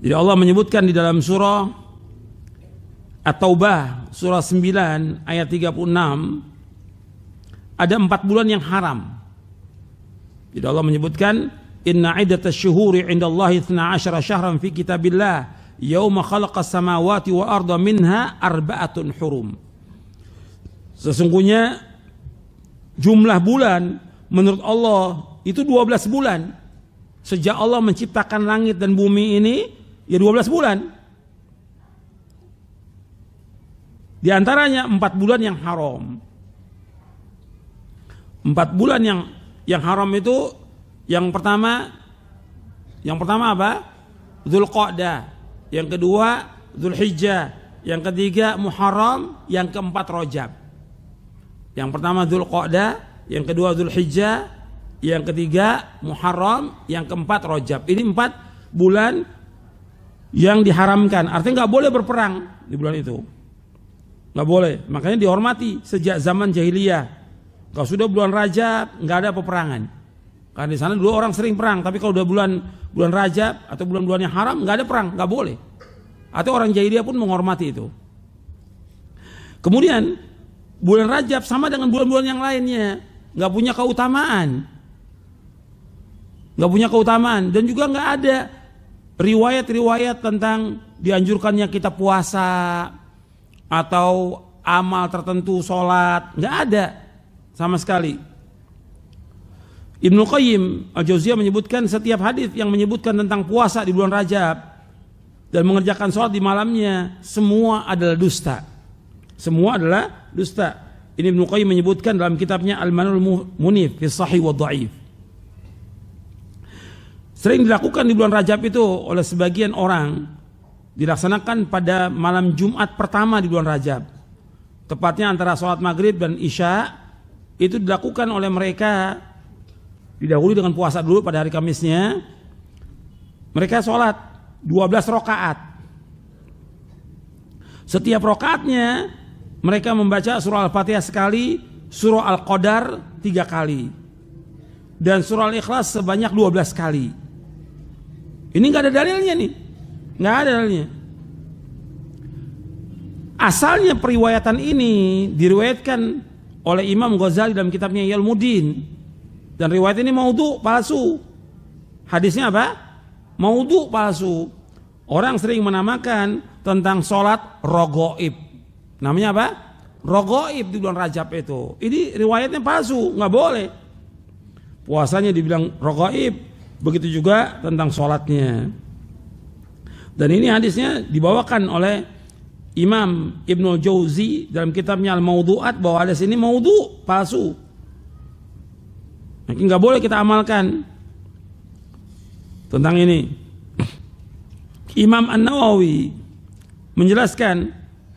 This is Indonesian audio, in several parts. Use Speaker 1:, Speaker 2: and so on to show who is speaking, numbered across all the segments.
Speaker 1: Jadi Allah menyebutkan di dalam surah At-Taubah surah 9 ayat 36 ada 4 bulan yang haram. Jadi Allah menyebutkan inna iddatash syuhuri 'indallahi 12 syahran fi kitabillah yauma khalaqas samawati wal arda minha arba'atun hurum. Sesungguhnya jumlah bulan menurut Allah itu 12 bulan. Sejak Allah menciptakan langit dan bumi ini ya 12 bulan. Di antaranya 4 bulan yang haram. 4 bulan yang haram itu yang pertama apa? Dzulqa'dah, yang kedua Dzulhijjah, yang ketiga Muharram, yang keempat Rajab. Yang pertama Dzulqa'dah, yang kedua Dzulhijjah, yang ketiga Muharram, yang keempat Rajab. Ini 4 bulan yang diharamkan. Artinya nggak boleh berperang di bulan itu. Nggak boleh. Makanya dihormati sejak zaman jahiliyah. Kalau sudah bulan Rajab nggak ada peperangan. Karena di sana dulu orang sering perang, tapi kalau udah bulan Rajab atau bulan-bulan yang haram nggak ada perang, nggak boleh. Atau orang jahiliyah pun menghormati itu. Kemudian bulan Rajab sama dengan bulan-bulan yang lainnya, nggak punya keutamaan, dan juga nggak ada riwayat-riwayat tentang dianjurkannya kita puasa atau amal tertentu, sholat, nggak ada sama sekali. Ibnu Qayyim Al-Jauziyah menyebutkan setiap hadis yang menyebutkan tentang puasa di bulan Rajab dan mengerjakan sholat di malamnya semua adalah dusta. Semua adalah dusta. Ini Ibnu Qayyim menyebutkan dalam kitabnya Al-Manul Munif fi Shahih wa Dha'if. Sering dilakukan di bulan Rajab itu oleh sebagian orang, dilaksanakan pada malam Jumat pertama di bulan Rajab. Tepatnya antara sholat maghrib dan isya, itu dilakukan oleh mereka. Didahului dengan puasa dulu pada hari Kamisnya. Mereka sholat 12 rakaat. Setiap rakaatnya mereka membaca surah Al-Fatihah sekali, surah Al-Qadar 3 kali, dan surah Al-Ikhlas sebanyak 12 kali. Ini nggak ada dalilnya nih, nggak ada dalilnya. Asalnya periwayatan ini diriwayatkan oleh Imam Ghazali dalam kitabnya Yalmuddin. Dan riwayat ini maudhu, palsu. Hadisnya apa? Maudhu, palsu. Orang sering menamakan tentang sholat rogoib. Namanya apa? Rogoib di bulan Rajab itu. Ini riwayatnya palsu, nggak boleh. Puasanya dibilang rogoib, begitu juga tentang sholatnya. Dan ini hadisnya dibawakan oleh Imam Ibnu Jauzi dalam kitabnya Al-Maudhu'at bahwa hadis ini maudhu, palsu. Nggak boleh kita amalkan tentang ini. Imam An-Nawawi menjelaskan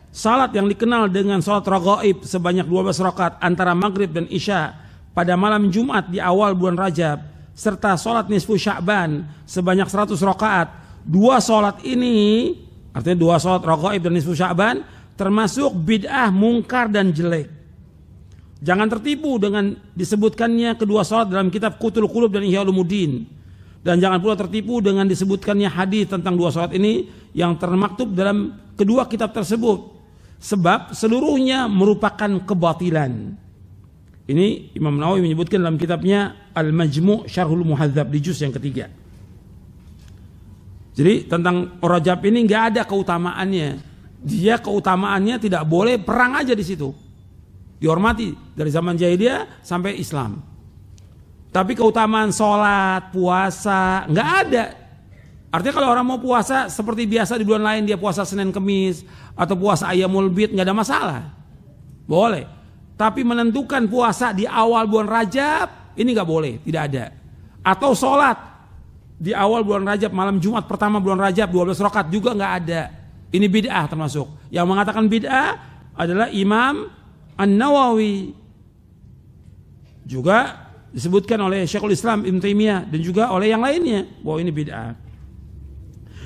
Speaker 1: salat yang dikenal dengan salat raghaib sebanyak 12 rakaat antara maghrib dan isya pada malam Jumat di awal bulan Rajab, serta salat nisfu Sya'ban sebanyak 100 rakaat. 2 salat ini, artinya 2 salat raghaib dan nisfu Sya'ban, termasuk bid'ah, mungkar dan jelek. Jangan tertipu dengan disebutkannya kedua salat dalam kitab Qutul Qulub dan Ihya Ulumuddin. Dan jangan pula tertipu dengan disebutkannya hadis tentang 2 salat ini yang termaktub dalam kedua kitab tersebut. Sebab seluruhnya merupakan kebatilan. Ini Imam Nawawi menyebutkan dalam kitabnya Al-Majmu' Syarhul Muhadzab di juz yang ketiga. Jadi tentang Rajab ini nggak ada keutamaannya. Dia keutamaannya tidak boleh perang aja di situ. Dihormati dari zaman jahiliyah sampai Islam. Tapi keutamaan sholat, puasa nggak ada. Artinya kalau orang mau puasa seperti biasa di bulan lain, dia puasa Senin Kemis atau puasa Ayyamul Bid, nggak ada masalah, boleh. Tapi menentukan puasa di awal bulan Rajab ini nggak boleh, tidak ada. Atau sholat di awal bulan Rajab, malam Jumat pertama bulan Rajab 12 rakaat juga nggak ada. Ini bid'ah termasuk. Yang mengatakan bid'ah adalah Imam An-Nawawi, juga disebutkan oleh Syekhul Islam Ibn Taimiyah dan juga oleh yang lainnya bahwa ini bid'ah.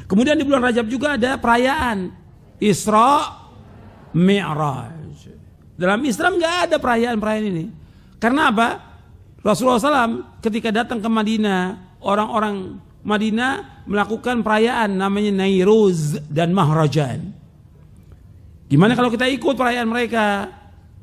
Speaker 1: Kemudian di bulan Rajab juga ada perayaan Isra Mi'raj. Dalam Islam nggak ada perayaan-perayaan ini. Karena apa? Rasulullah SAW ketika datang ke Madinah, orang-orang Madinah melakukan perayaan namanya Nairuz dan Mahrajan. Gimana kalau kita ikut perayaan mereka?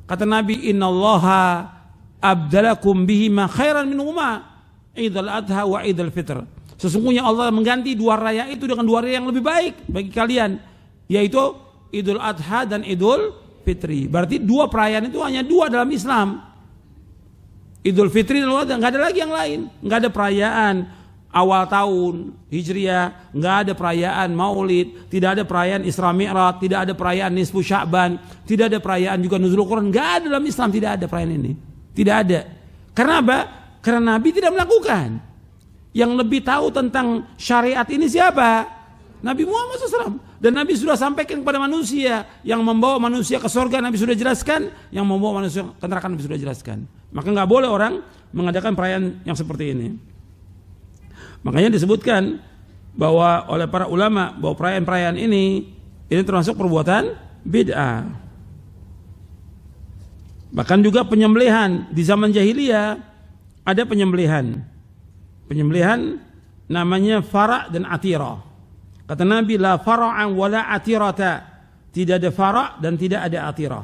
Speaker 1: Kata Nabi, innallaha abdalakum bihima khairan minhuma, Idul Adha wa Idul Fitr. Sesungguhnya Allah mengganti dua raya itu dengan dua raya yang lebih baik bagi kalian, yaitu Idul Adha dan Idul Fitri. Berarti dua perayaan itu hanya dua dalam Islam. Idul Fitri dan Idul Adha, nggak ada lagi yang lain. Nggak ada perayaan awal tahun Hijriah, nggak ada perayaan Maulid, tidak ada perayaan Isra Mi'raj, tidak ada perayaan Nisfu Sya'ban, tidak ada perayaan juga Nuzulul Quran. Nggak ada dalam Islam, tidak ada perayaan ini. Tidak ada. Karena apa? Karena Nabi tidak melakukan. Yang lebih tahu tentang syariat ini siapa? Nabi Muhammad SAW. Dan Nabi sudah sampaikan kepada manusia. Yang membawa manusia ke surga Nabi sudah jelaskan. Yang membawa manusia ke neraka Nabi sudah jelaskan. Maka nggak boleh orang mengadakan perayaan yang seperti ini. Makanya disebutkan bahwa oleh para ulama bahwa perayaan-perayaan ini termasuk perbuatan bid'ah. Bahkan juga penyembelihan di zaman jahiliyah ada penyembelihan. Penyembelihan namanya fara' dan atira. Kata Nabi, la fara'an wala atirata. Tidak ada fara' dan tidak ada atira.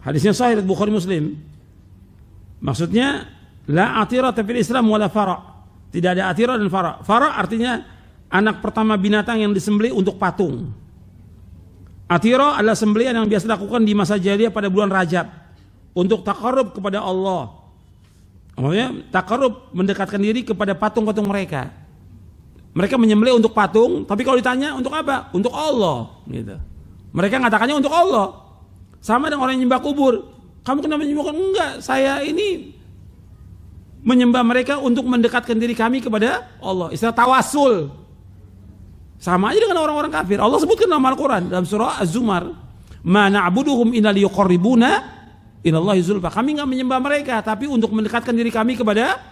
Speaker 1: Hadisnya sahih Bukhari Muslim. Maksudnya la atirata fil Islam wala fara'. Tidak ada atira dan fara'. Fara' artinya anak pertama binatang yang disembelih untuk patung. Atira adalah sembelihan yang biasa dilakukan di masa jahiliyah pada bulan Rajab untuk taqarrub kepada Allah. Maksudnya taqarrub, mendekatkan diri kepada patung-patung mereka. Mereka menyembelih untuk patung, tapi kalau ditanya untuk apa? Untuk Allah, gitu. Mereka mengatakannya untuk Allah. Sama dengan orang yang nyembah kubur. Kamu kenapa menyembah? Enggak, saya ini menyembah mereka untuk mendekatkan diri kami kepada Allah. Istilah tawasul. Sama aja dengan orang-orang kafir. Allah sebutkan dalam Al-Quran dalam surah Az-Zumar, "Ma na'buduhum illa liyuqarribuna ilallahi zulfa." Kami enggak menyembah mereka, tapi untuk mendekatkan diri kami kepada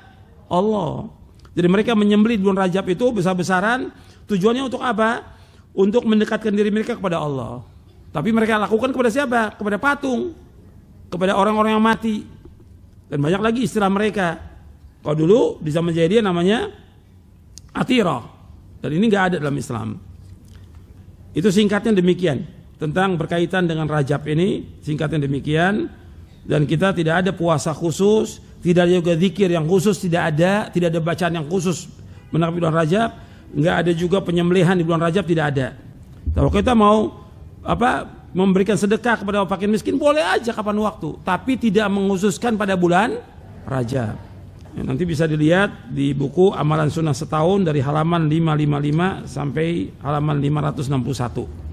Speaker 1: Allah. Jadi mereka menyembelih di bulan Rajab itu besar-besaran. Tujuannya untuk apa? Untuk mendekatkan diri mereka kepada Allah. Tapi mereka lakukan kepada siapa? Kepada patung, kepada orang-orang yang mati. Dan banyak lagi istilah mereka. Kalau dulu di zaman jahiliyah namanya atira. Dan ini enggak ada dalam Islam. Itu singkatnya demikian. Tentang berkaitan dengan Rajab ini, singkatnya demikian. Dan kita tidak ada puasa khusus, tidak ada juga zikir yang khusus, tidak ada bacaan yang khusus menanggapi bulan Rajab, enggak ada juga penyembelihan di bulan Rajab, tidak ada. Kalau kita mau memberikan sedekah kepada fakir miskin boleh aja kapan waktu, tapi tidak mengkhususkan pada bulan Rajab. Nanti bisa dilihat di buku Amalan Sunnah Setahun dari halaman 555 sampai halaman 561.